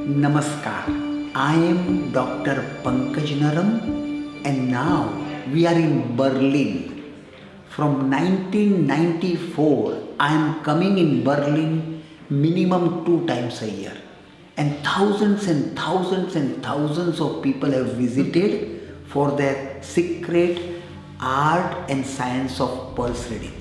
Namaskar. I am Dr. Naram and now we are in Berlin. From 1994, I am coming in Berlin minimum 2 times a year. And thousands and thousands and thousands of people have visited for their secret art and science of pulse reading.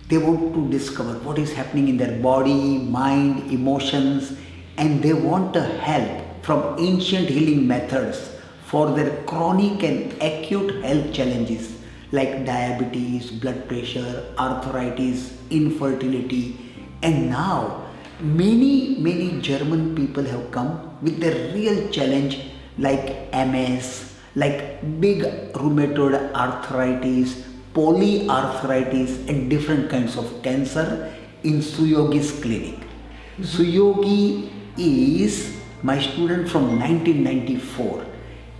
They want to discover what is happening in their body, mind, emotions, and they want a help from ancient healing methods for their chronic and acute health challenges like diabetes, blood pressure, arthritis, infertility, and now many German people have come with their real challenge like MS, like big rheumatoid arthritis, polyarthritis, and different kinds of cancer in Suyogi's clinic. Suyogi is my student from 1994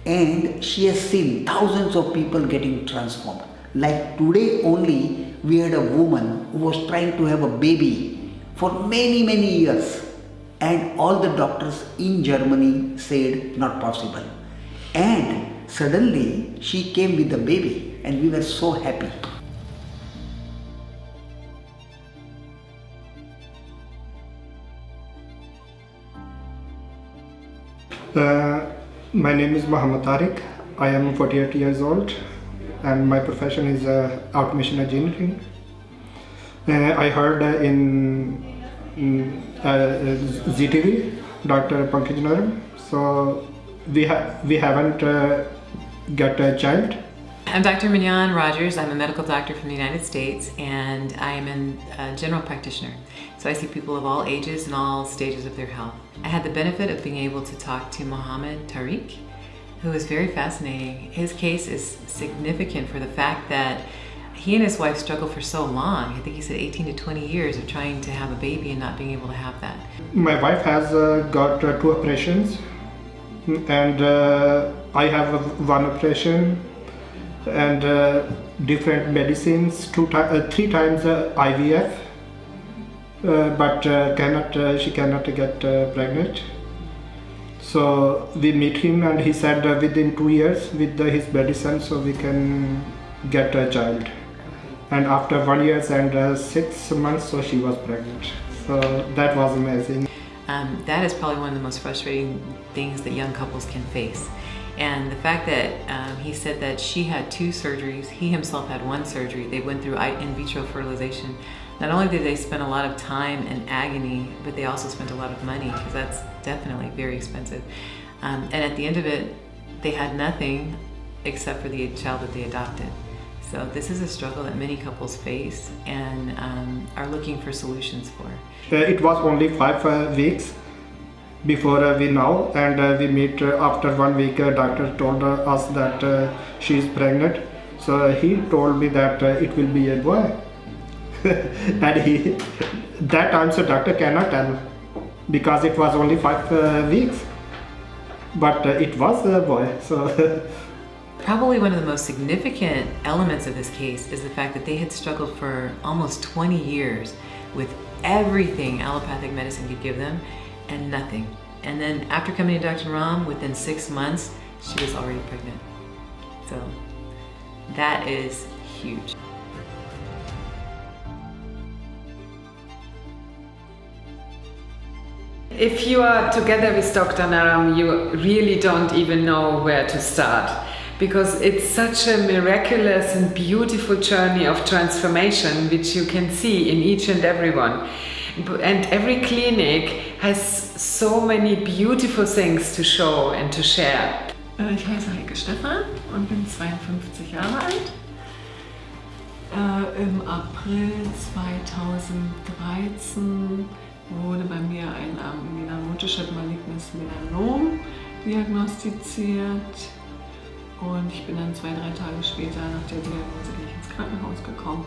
and she has seen thousands of people getting transformed. Like today only we had a woman who was trying to have a baby for many years and all the doctors in Germany said not possible. And suddenly she came with the baby and we were so happy. My name is Muhammad Tariq. I am 48 years old and my profession is automation engineering. I heard in ZTV, Dr. Naram. So we haven't got a child. I'm Dr. Mignon Rogers. I'm a medical doctor from the United States and I am a general practitioner. So I see people of all ages and all stages of their health. I had the benefit of being able to talk to Muhammad Tariq, who is very fascinating. His case is significant for the fact that he and his wife struggled for so long. I think he said 18 to 20 years of trying to have a baby and not being able to have that. My wife has got 2 operations and I have 1 operation and different medicines, 3 times IVF, but she cannot get pregnant. So we meet him and he said within 2 years with his medicine so we can get a child. And after 1 year and 6 months so she was pregnant. So that was amazing. That is probably one of the most frustrating things that young couples can face. And the fact that he said that she had 2 surgeries, he himself had 1 surgery. They went through in vitro fertilization. Not only did they spend a lot of time and agony, but they also spent a lot of money because that's definitely very expensive. And at the end of it, they had nothing except for the child that they adopted. So this is a struggle that many couples face and are looking for solutions for. It was only 5 weeks before we know, and we meet after 1 week. Doctor told us that she is pregnant. So he told me that it will be a boy. And that time so doctor cannot tell because it was only 5 weeks. But it was a boy. So. Probably one of the most significant elements of this case is the fact that they had struggled for almost 20 years with everything allopathic medicine could give them and nothing. And then after coming to Dr. Naram, within 6 months, she was already pregnant. So that is huge. If you are together with Dr. Naram, you really don't even know where to start. Because it's such a miraculous and beautiful journey of transformation which you can see in each and every one. And every clinic has so many beautiful things to show and to share. Ich heiße Heike Stephan und bin 52 Jahre alt. Im April 2013 wurde bei mir ein melanotisches malignes Melanom diagnostiziert. Und ich bin dann 2-3 Tage später nach der Diagnose gleich ins Krankenhaus gekommen,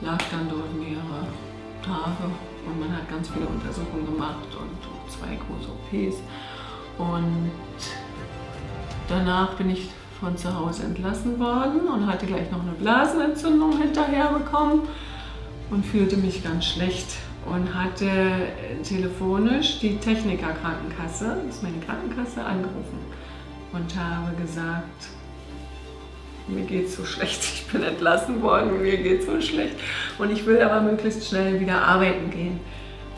lag dann dort mehrere Tage und man hat ganz viele Untersuchungen gemacht und 2 große OPs. Und danach bin ich von zu Hause entlassen worden und hatte gleich noch eine Blasenentzündung hinterher bekommen und fühlte mich ganz schlecht und hatte telefonisch die Technikerkrankenkasse, das ist meine Krankenkasse, angerufen und habe gesagt, mir geht's so schlecht, ich bin entlassen worden, mir geht's so schlecht und ich will aber möglichst schnell wieder arbeiten gehen.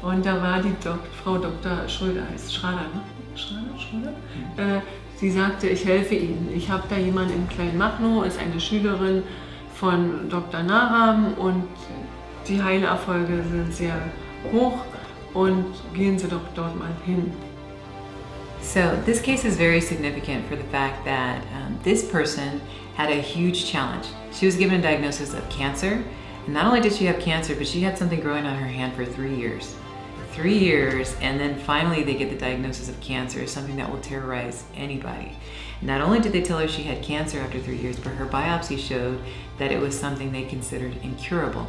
Und da war die Frau Dr. Schröder, heißt Schrader, ne? Schröder? Sie sagte, ich helfe Ihnen. Ich habe da jemanden in Kleinmachnow, ist eine Schülerin von Dr. Naram und die Heilerfolge sind sehr hoch und gehen Sie doch dort mal hin. So this case is very significant for the fact that this person had a huge challenge. She was given a diagnosis of cancer, and not only did she have cancer, but she had something growing on her hand for 3 years. 3 years, and then finally they get the diagnosis of cancer, something that will terrorize anybody. Not only did they tell her she had cancer after 3 years, but her biopsy showed that it was something they considered incurable.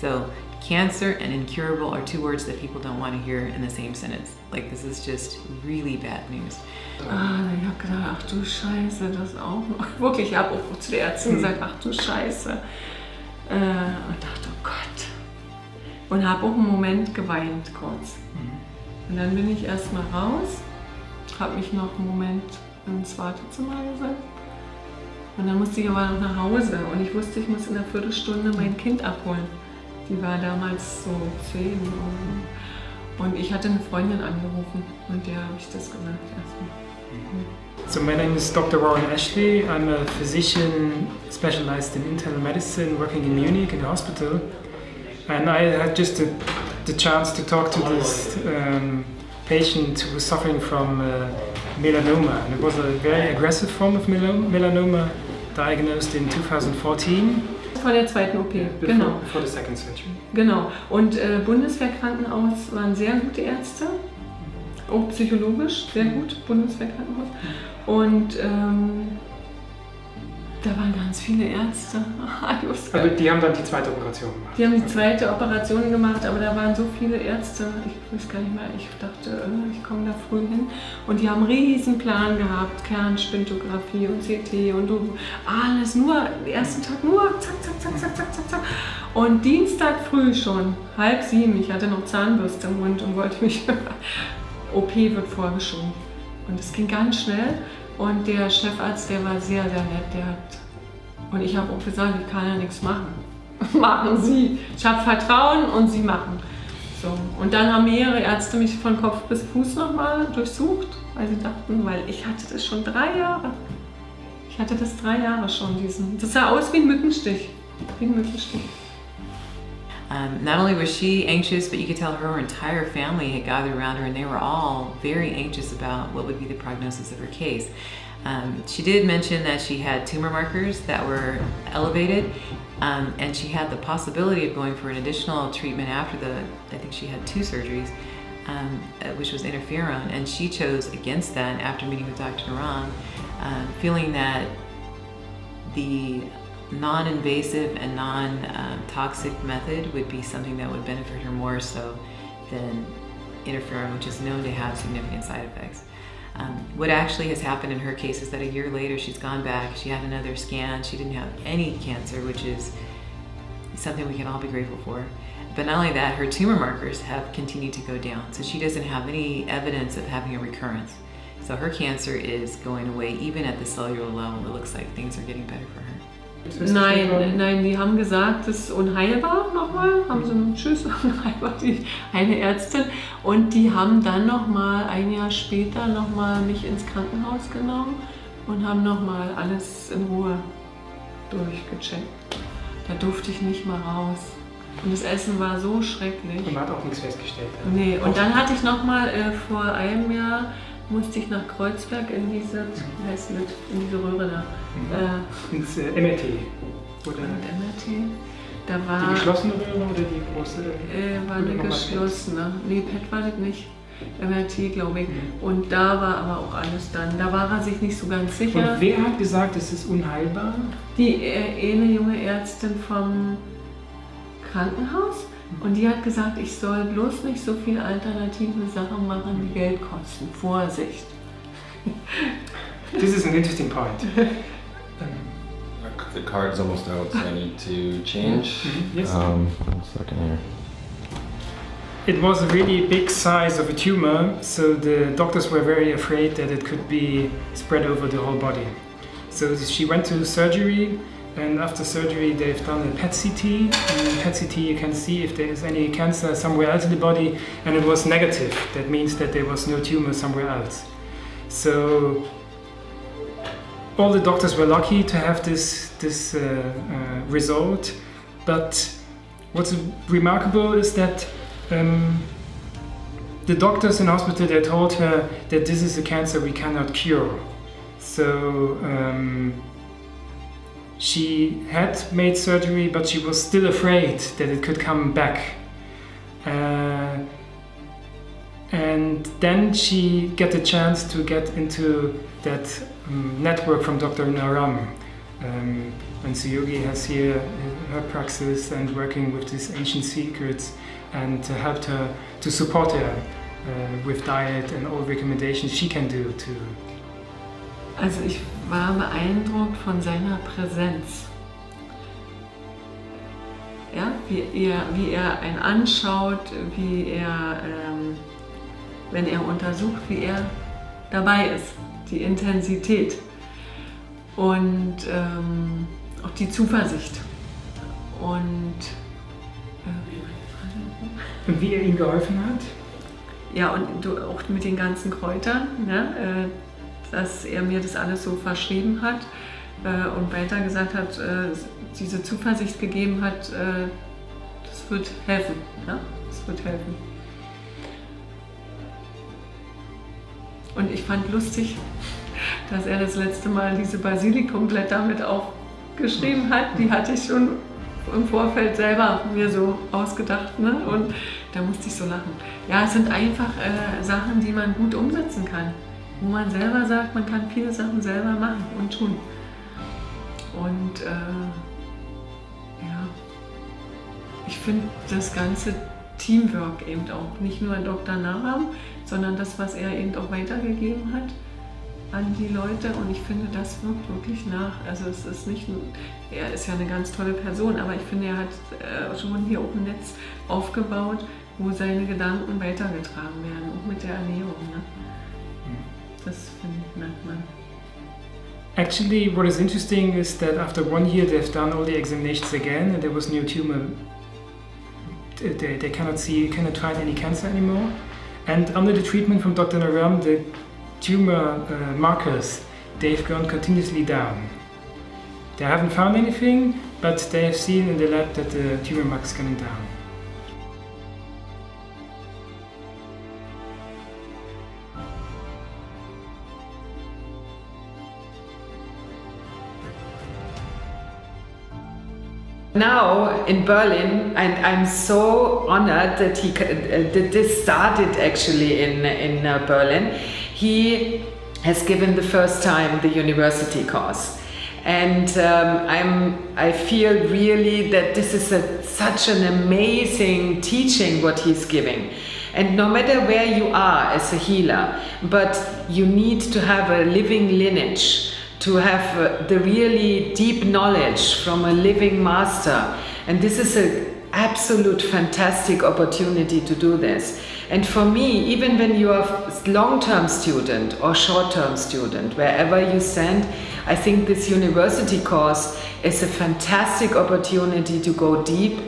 So cancer and incurable are two words that people don't want to hear in the same sentence. Like, this is just really bad news. Ich habe gedacht, ach du Scheiße, das auch noch. Wirklich, ich habe auch zu der Ärztin gesagt, ach du Scheiße. Und dachte, oh Gott. Und habe auch einen Moment geweint kurz. Und dann bin ich erstmal raus, habe mich noch einen Moment ins Wartezimmer gesetzt. Und dann musste ich aber noch nach Hause und ich wusste, ich muss in einer Viertelstunde mein Kind abholen. Die war damals so 10 und ich hatte eine Freundin angerufen und der habe ich das gesagt erstmal. So my name is Dr. Warren Ashley. I'm a physician specialized in internal medicine working in Munich in a hospital. And I had just the chance to talk to this patient who was suffering from melanoma. And it was a very aggressive form of melanoma diagnosed in 2014. Vor der zweiten OP, genau. Before the second surgery. Genau. Und Bundeswehrkrankenhaus waren sehr gute Ärzte, auch psychologisch sehr gut, Bundeswehrkrankenhaus. Und da waren ganz viele Ärzte. Aber die haben dann die zweite Operation gemacht? Die haben die zweite Operation gemacht, aber da waren so viele Ärzte, ich weiß gar nicht mehr, ich dachte, ich komme da früh hin. Und die haben einen riesen Plan gehabt, Kernspintographie und CT und alles, nur, den ersten Tag nur, zack, zack, zack, zack, zack, zack, zack. Und Dienstag früh schon, 6:30, ich hatte noch Zahnbürste im Mund und wollte mich, OP wird vorgeschoben. Und es ging ganz schnell. Und der Chefarzt, der war sehr, sehr nett, und ich habe auch gesagt, ich kann ja nichts machen. Machen Sie. Ich habe Vertrauen und Sie machen. So. Und dann haben mehrere Ärzte mich von Kopf bis Fuß nochmal durchsucht, weil sie dachten, weil ich hatte das schon 3 Jahre. Ich hatte das 3 Jahre schon, das sah aus wie ein Mückenstich. Wie ein Mückenstich. Not only was she anxious, but you could tell her entire family had gathered around her and they were all very anxious about what would be the prognosis of her case. She did mention that she had tumor markers that were elevated, and she had the possibility of going for an additional treatment after I think she had 2 surgeries, which was interferon, and she chose against that after meeting with Dr. Naram, feeling that the non-invasive and non-toxic method would be something that would benefit her more so than interferon, which is known to have significant side effects. What actually has happened in her case is that a year later she's gone back, she had another scan, she didn't have any cancer, which is something we can all be grateful for. But not only that, her tumor markers have continued to go down, so she doesn't have any evidence of having a recurrence. So her cancer is going away, even at the cellular level. It looks like things are getting better for her. Nein, die haben gesagt, das ist unheilbar nochmal, haben sie einen Tschüss, unheilbar, eine Ärztin. Und die haben dann nochmal, ein Jahr später, nochmal mich ins Krankenhaus genommen und haben nochmal alles in Ruhe durchgecheckt. Da durfte ich nicht mal raus. Und das Essen war so schrecklich. Und man hat auch nichts festgestellt. Nee, und dann hatte ich nochmal vor einem Jahr, musste ich nach Kreuzberg in diese, wie heißt das, in diese Röhre da. Ins MRT. Oder MRT? Da war, die geschlossene Röhre oder die große? War eine geschlossene. Nee, PET war das nicht. MRT, glaube ich. Und da war aber auch alles dann. Da war er sich nicht so ganz sicher. Und wer hat gesagt, es ist unheilbar? Die eine junge Ärztin vom Krankenhaus. Und die hat gesagt, ich soll bloß nicht so viel alternative Sachen machen, die Geld kosten. Vorsicht. This is an interesting point. The card's almost out, so I need to change. Yes. 1 second here. it was a really big size of a tumor, so the doctors were very afraid that it could be spread over the whole body. So she went to surgery, and after surgery they've done a PET CT. And in PET CT you can see if there is any cancer somewhere else in the body, and it was negative. That means that there was no tumor somewhere else. So all the doctors were lucky to have this result, but what's remarkable is that the doctors in hospital, they told her that this is a cancer we cannot cure. So she had made surgery, but she was still afraid that it could come back. And then she got the chance to get into that network from Dr. Naram. And Suyogi has here her praxis and working with these ancient secrets, and helped her to support her with diet and all recommendations she can do to. Also ich war beeindruckt von seiner Präsenz. Ja, wie er einen anschaut, wie er, wenn er untersucht, wie er dabei ist, die Intensität und auch die Zuversicht. Und wie er ihm geholfen hat? Ja, und auch mit den ganzen Kräutern, ne, dass er mir das alles so verschrieben hat und weiter gesagt hat, diese Zuversicht gegeben hat, das wird helfen. Ja? Das wird helfen. Und ich fand lustig, dass er das letzte Mal diese Basilikumblätter mit aufgeschrieben hat. Die hatte ich schon im Vorfeld selber mir so ausgedacht, ne? Und da musste ich so lachen. Ja, es sind einfach Sachen, die man gut umsetzen kann. Wo man selber sagt, man kann viele Sachen selber machen und tun. Und ja, ich finde das ganze Teamwork eben auch, nicht nur Dr. Naram, sondern das, was er eben auch weitergegeben hat an die Leute, und ich finde, das wirkt wirklich nach. Also es ist nicht nur, er ist ja eine ganz tolle Person, aber ich finde, er hat schon hier auch ein Netz aufgebaut, wo seine Gedanken weitergetragen werden, auch mit der Ernährung. Ne? Das finde ich, merkt man. Actually, what is interesting is that after 1 year they've done all the examinations again, and there was no tumor. They cannot find any cancer anymore. And under the treatment from Dr. Naram, the tumor markers, they've gone continuously down. They haven't found anything, but they have seen in the lab that the tumor mark is coming down. Now in Berlin, and I'm so honored that that this started actually in Berlin. He has given the first time the university course, and I feel really that this is such an amazing teaching what he's giving. And no matter where you are as a healer, but you need to have a living lineage, to have the really deep knowledge from a living master. And this is an absolute fantastic opportunity to do this. And for me, even when you are a long-term student or short-term student, wherever you stand, I think this university course is a fantastic opportunity to go deep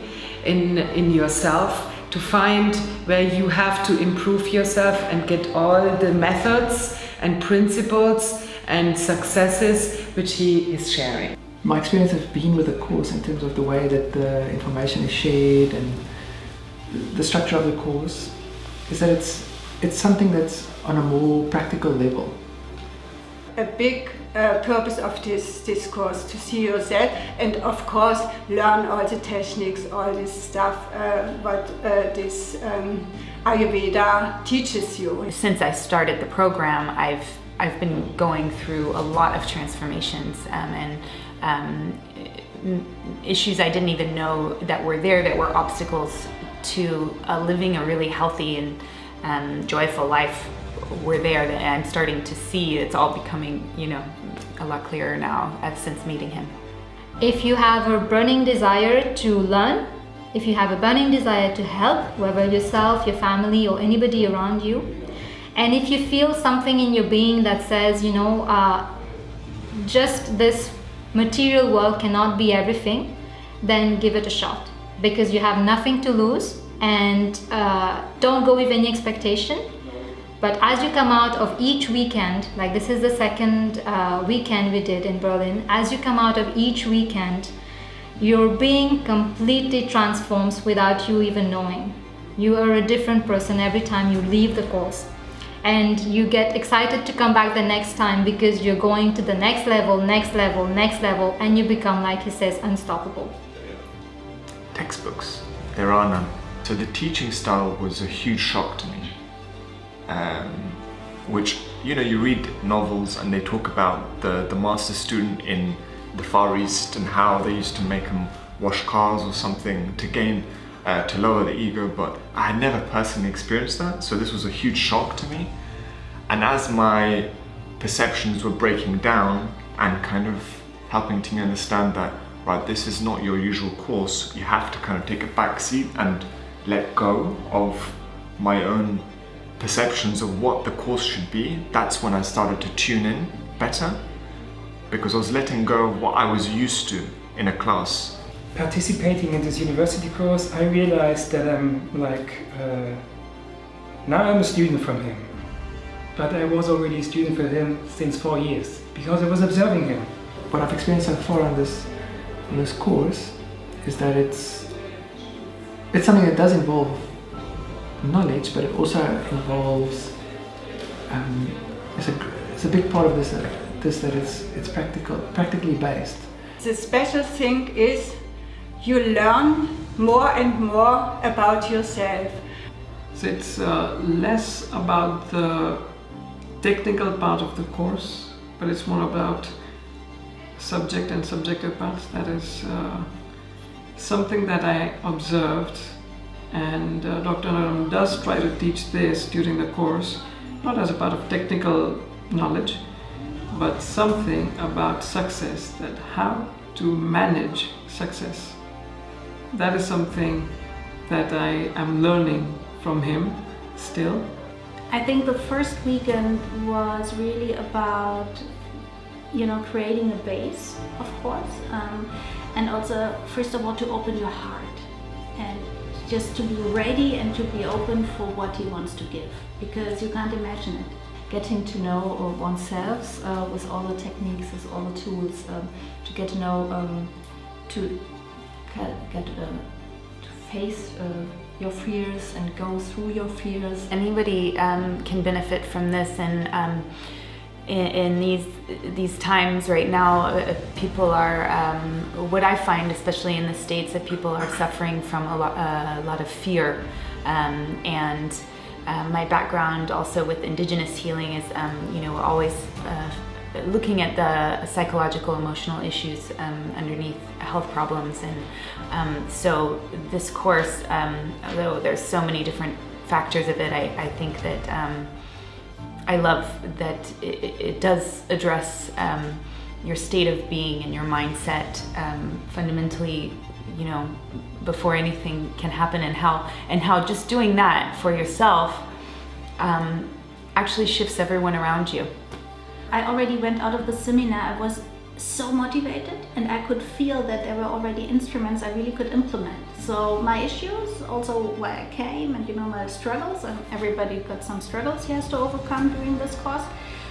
in yourself, to find where you have to improve yourself and get all the methods and principles and successes which he is sharing. My experience has been with the course in terms of the way that the information is shared and the structure of the course is that it's something that's on a more practical level. A big purpose of this course, to see yourself and of course learn all the techniques, all this stuff what this Ayurveda teaches you. Since I started the program, I've been going through a lot of transformations and issues I didn't even know that were there, that were obstacles to living a really healthy and joyful life were there, that I'm starting to see. It's all becoming, a lot clearer now since meeting him. If you have a burning desire to learn, if you have a burning desire to help, whether yourself, your family, or anybody around you, and if you feel something in your being that says, just this material world cannot be everything, then give it a shot, because you have nothing to lose, and don't go with any expectation. But as you come out of each weekend, like this is the second weekend we did in Berlin, as you come out of each weekend, your being completely transforms without you even knowing. You are a different person every time you leave the course. And you get excited to come back the next time because you're going to the next level, and you become, like he says, unstoppable. Textbooks, there are none. So the teaching style was a huge shock to me. Which, you read novels and they talk about the master student in the Far East and how they used to make them wash cars or something to lower the ego, but I had never personally experienced that, so this was a huge shock to me. And as my perceptions were breaking down and kind of helping to me understand that, right, this is not your usual course, you have to kind of take a back seat and let go of my own perceptions of what the course should be, that's when I started to tune in better, because I was letting go of what I was used to in a class. Participating in this university course, I realized that now I'm a student from him. But I was already a student for him since 4 years, because I was observing him. What I've experienced so far on this course is that it's something that does involve knowledge, but it also involves it's a big part of this that it's practically based. The special thing is you learn more and more about yourself. So it's less about the technical part of the course, but it's more about subject and subjective parts. That is something that I observed. And Dr. Naram does try to teach this during the course, not as a part of technical knowledge, but something about success, that how to manage success. That is something that I am learning from him still. I think the first weekend was really about, creating a base, of course, and also, first of all, to open your heart and just to be ready and to be open for what he wants to give, because you can't imagine it. Getting to know oneself with all the techniques, with all the tools, to get to know, to face your fears and go through your fears. Anybody can benefit from this, and in these times right now, people are, what I find, especially in the States, that people are suffering from a lot of fear, and my background also with indigenous healing is, always looking at the psychological, emotional issues underneath health problems, and so this course, although there's so many different factors of it, I think that I love that it does address your state of being and your mindset fundamentally, before anything can happen, and how just doing that for yourself actually shifts everyone around you. I already went out of the seminar. I was so motivated, and I could feel that there were already instruments I really could implement. So my issues, also why I came, and my struggles, and everybody got some struggles he has to overcome during this course.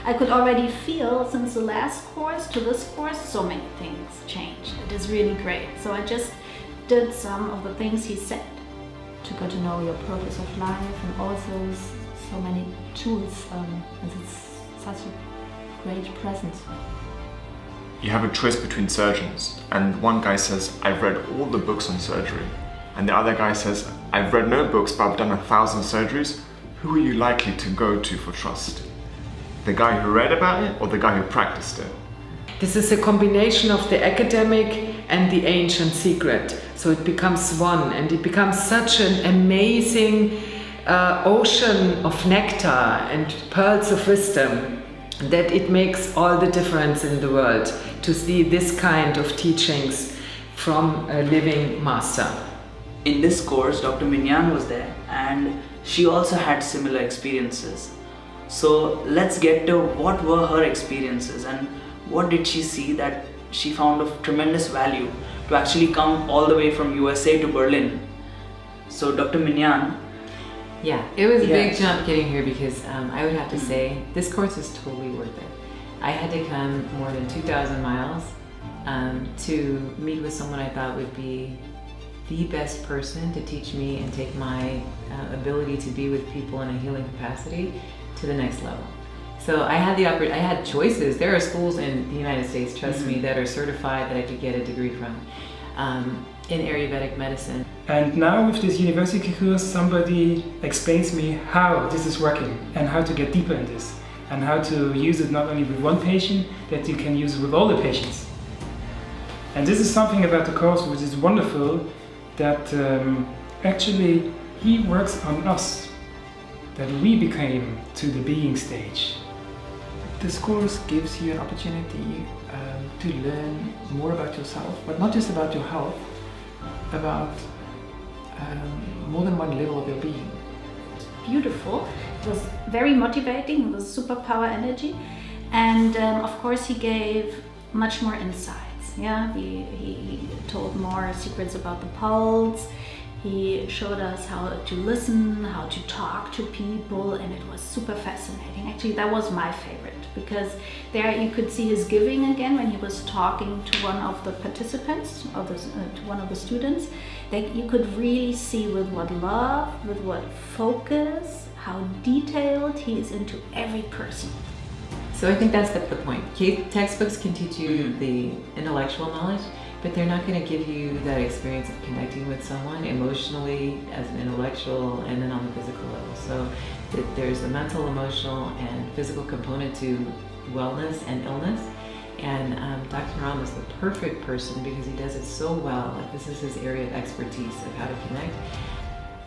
I could already feel since the last course to this course, so many things changed. It is really great. So I just did some of the things he said. To get to know your purpose of life, and also so many tools, and it's such a great presence. You have a choice between surgeons, and one guy says, I've read all the books on surgery, and the other guy says, I've read no books, but I've done 1,000 surgeries. Who are you likely to go to for trust? The guy who read about it, or the guy who practiced it? This is a combination of the academic and the ancient secret. So it becomes one, and it becomes such an amazing ocean of nectar and pearls of wisdom that it makes all the difference in the world to see this kind of teachings from a living master. in this course, Dr. Minyan was there and she also had similar experiences. So let's get to what were her experiences and what did she see that she found of tremendous value to actually come all the way from USA to Berlin. So Dr. Minyan. Yeah, it was a big jump getting here because I would have to say this course is totally worth it. I had to come more than 2,000 miles to meet with someone I thought would be the best person to teach me and take my ability to be with people in a healing capacity to the next level. So I had I had choices. There are schools in the United States, trust me, that are certified that I could get a degree from in Ayurvedic medicine. And now with this university course, somebody explains me how this is working and how to get deeper in this and how to use it not only with one patient, that you can use it with all the patients. And this is something about the course which is wonderful, that actually he works on us, that we became to the being stage. This course gives you an opportunity to learn more about yourself, but not just about your health, about more than one level of your being. Beautiful. It was very motivating. It was superpower energy, and of course he gave much more insights. Yeah, he told more secrets about the pulse. He showed us how to listen, how to talk to people, and it was super fascinating. Actually, that was my favorite because there you could see his giving again when he was talking to one of the participants, to one of the students. That you could really see with what love, with what focus, how detailed he is into every person. So I think that's the point. Textbooks can teach you the intellectual knowledge, but they're not going to give you that experience of connecting with someone emotionally as an intellectual and then on the physical level. So there's a mental, emotional, and physical component to wellness and illness. And Dr. Naram is the perfect person because he does it so well. Like, this is his area of expertise of how to connect.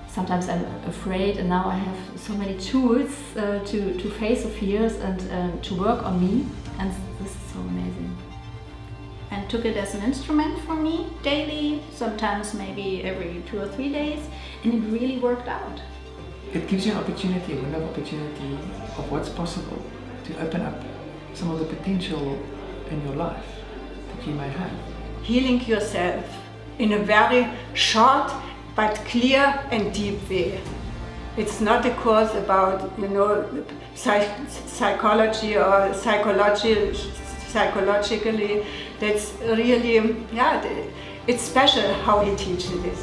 Sometimes I'm afraid, and now I have so many tools to face the fears and to work on me, and this is so amazing. And took it as an instrument for me daily, sometimes maybe every 2 or 3 days, and it really worked out. It gives you an opportunity, a window of opportunity of what's possible to open up some of the potential in your life that you may have. Healing yourself in a very short but clear and deep way. It's not a course about, psychology or psychologically. That's really, it's special how he teaches it.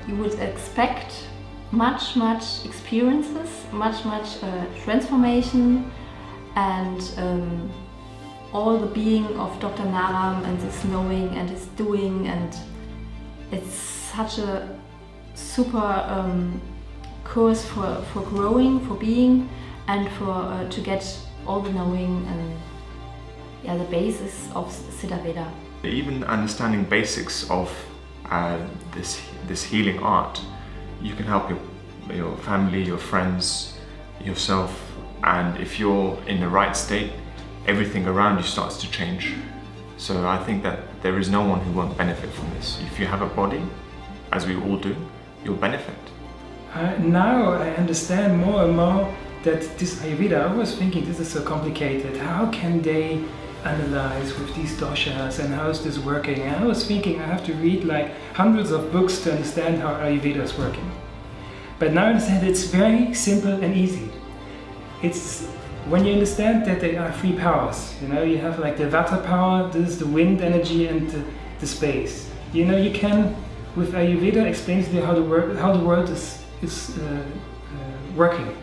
You would expect much experiences, much transformation, and all the being of Dr. Naram and his knowing and his doing, and it's such a super course for growing, for being, and for to get all the knowing and the basis of Siddha Veda. Even understanding basics of this healing art, you can help your family, your friends, yourself, and if you're in the right state, everything around you starts to change. So I think that there is no one who won't benefit from this. If you have a body, as we all do, you'll benefit. Now I understand more and more that this Ayurveda, I was thinking this is so complicated. How can they analyze with these doshas and how is this working? And I was thinking I have to read like hundreds of books to understand how Ayurveda is working. But now I understand it's very simple and easy. It's when you understand that there are 3 powers, you have like the Vata power, this is the wind energy, and the space. You can, with Ayurveda, explain to you how the world is working.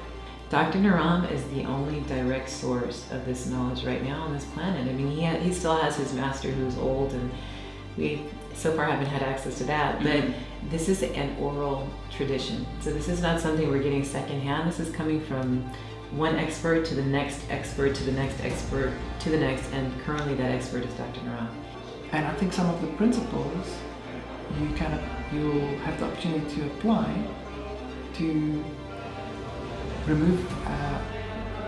Dr. Naram is the only direct source of this knowledge right now on this planet. I mean, he still has his master who's old, and we so far haven't had access to that, but this is an oral tradition. So this is not something we're getting secondhand. This is coming from one expert to the next expert to the next expert to the next, and currently that expert is Dr. Naram. And I think some of the principles you'll have the opportunity to apply to remove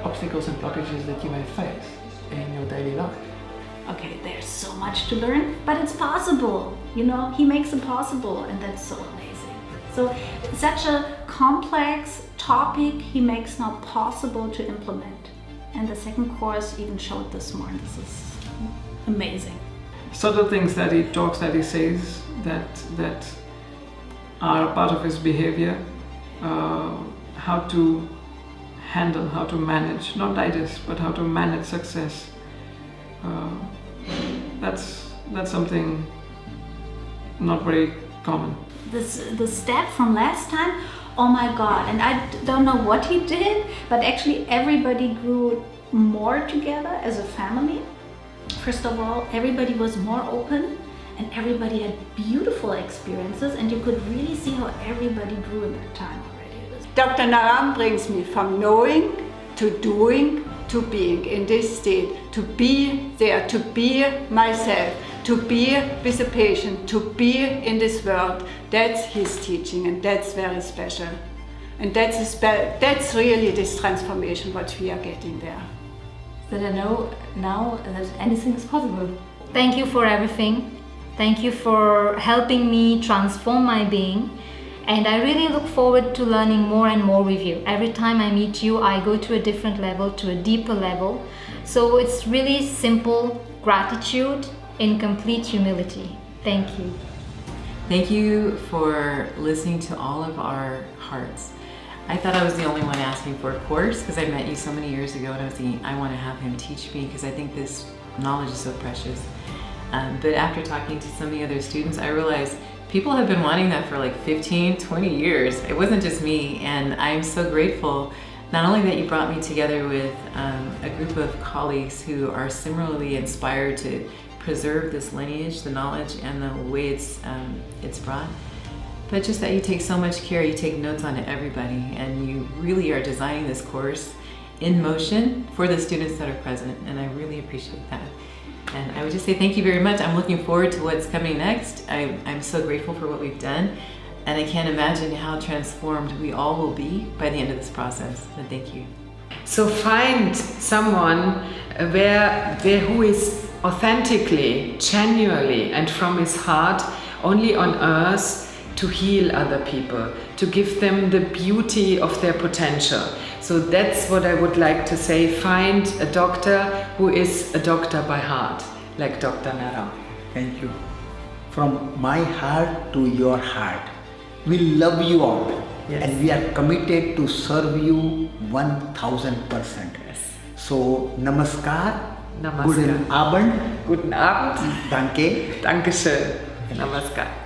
obstacles and blockages that you may face in your daily life. Okay, there's so much to learn, but it's possible. He makes it possible, and that's so amazing. So such a complex topic he makes now possible to implement. And the second course even showed this more, and this is amazing. Subtle things that he talks, that he says, that are part of his behavior, how to handle, how to manage, not digest, but how to manage success. That's something not very common. The step from last time, oh my god, and I don't know what he did, but actually everybody grew more together as a family. First of all, everybody was more open and everybody had beautiful experiences, and you could really see how everybody grew in that time already. Dr. Naram brings me from knowing to doing to being in this state, to be there, to be myself, to be with a patient, to be in this world. That's his teaching, and that's very special. And that's really this transformation what we are getting there. That I know now that anything is possible. Thank you for everything. Thank you for helping me transform my being. And I really look forward to learning more and more with you. Every time I meet you, I go to a different level, to a deeper level. So it's really simple gratitude in complete humility. Thank you. Thank you for listening to all of our hearts. I thought I was the only one asking for a course because I met you so many years ago, and I was thinking, I want to have him teach me because I think this knowledge is so precious. But after talking to some of the other students, I realized people have been wanting that for like 15, 20 years. It wasn't just me, and I'm so grateful not only that you brought me together with a group of colleagues who are similarly inspired to preserve this lineage, the knowledge, and the way it's brought, but just that you take so much care, you take notes on everybody, and you really are designing this course in motion for the students that are present, and I really appreciate that. And I would just say thank you very much. I'm looking forward to what's coming next. I'm so grateful for what we've done, and I can't imagine how transformed we all will be by the end of this process. And thank you. So find someone who is authentically, genuinely, and from his heart only on earth to heal other people, to give them the beauty of their potential. So that's what I would like to say. Find a doctor who is a doctor by heart, like Dr. Naram. Thank you. From my heart to your heart, we love you all. Yes. And we are committed to serve you 1000%. Yes. So, namaskar. Namaskar. Guten Abend. Guten Abend. Danke. Dankeschön. Namaskar.